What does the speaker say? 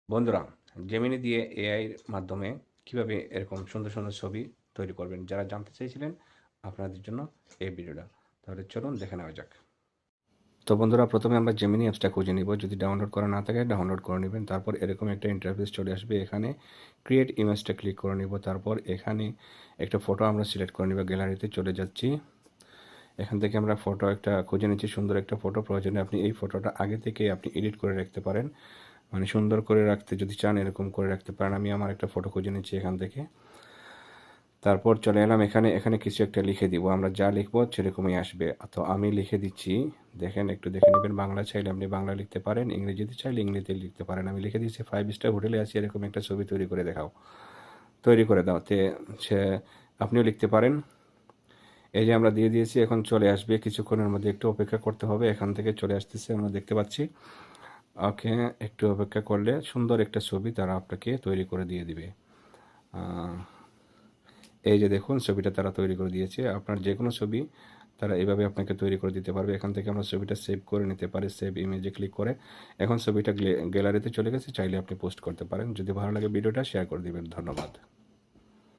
বন্ধুরা, জেমিনি দিয়ে এআইয়ের মাধ্যমে কীভাবে এরকম সুন্দর, সুন্দর ছবি তৈরি করবেন? যারা জানতে চাইছিলেন, আপনাদের জন্য এই ভিডিওটা। তাহলে চলুন দেখে নেওয়া যাক। তো বন্ধুরা, প্রথমে আমরা জেমিনি অ্যাপসটা খুঁজে নিব। যদি ডাউনলোড করা না থাকে ডাউনলোড করে নেবেন। তারপর এরকম একটা ইন্টারফেস চলে আসবে। এখানে ক্রিয়েট ইমেজটা ক্লিক করে নিব। তারপর এখানে একটা ফটো আমরা সিলেক্ট করে নিব। গ্যালারিতে চলে যাচ্ছি। এখান থেকে আমরা ফটো একটা খুঁজে নিচ্ছি, সুন্দর একটা ফটো। প্রয়োজনে আপনি এই ফটোটা আগে থেকে আপনি এডিট করে রাখতে পারেন, মানে সুন্দর করে রাখতে যদি চান এরকম করে রাখতে পারেন। আমি আমার একটা ফটো খুঁজে নিচ্ছি এখান থেকে। তারপর চলে এলাম এখানে। এখানে কিছু একটা লিখে দিব, আমরা যা লিখবো সেরকমই আসবে। তো আমি লিখে দিচ্ছি, দেখেন একটু দেখে নেবেন। বাংলা চাইলে আপনি বাংলা লিখতে পারেন, ইংরেজিতে চাইলে ইংরেজিতে লিখতে পারেন। আমি লিখে দিচ্ছি 5 স্টার হোটেলে আছি, এরকম একটা ছবি তৈরি করে দেখাও, তৈরি করে দাও। সে আপনিও লিখতে পারেন। এই যে আমরা দিয়ে দিয়েছি, এখন চলে আসবে। কিছুক্ষণের মধ্যে একটু অপেক্ষা করতে হবে। এখান থেকে চলে আসতেছে, আমরা দেখতে পাচ্ছি। ওকে, একটু অপেক্ষা করলে সুন্দর একটা ছবি তারা আপনাকে তৈরি করে দিয়ে দিবে। এই যে দেখুন, ছবিটা তারা তৈরি করে দিয়েছে। আপনার যে কোনো ছবি তারা এভাবে আপনাকে তৈরি করে দিতে পারবে। এখান থেকে আমরা ছবিটা সেভ করে নিতে পারি, সেভ ইমেজে ক্লিক করে। এখন ছবিটা গ্যালারিতে চলে গেছে, চাইলে আপনি পোস্ট করতে পারেন। যদি ভালো লাগে ভিডিওটা শেয়ার করে দিবেন। ধন্যবাদ।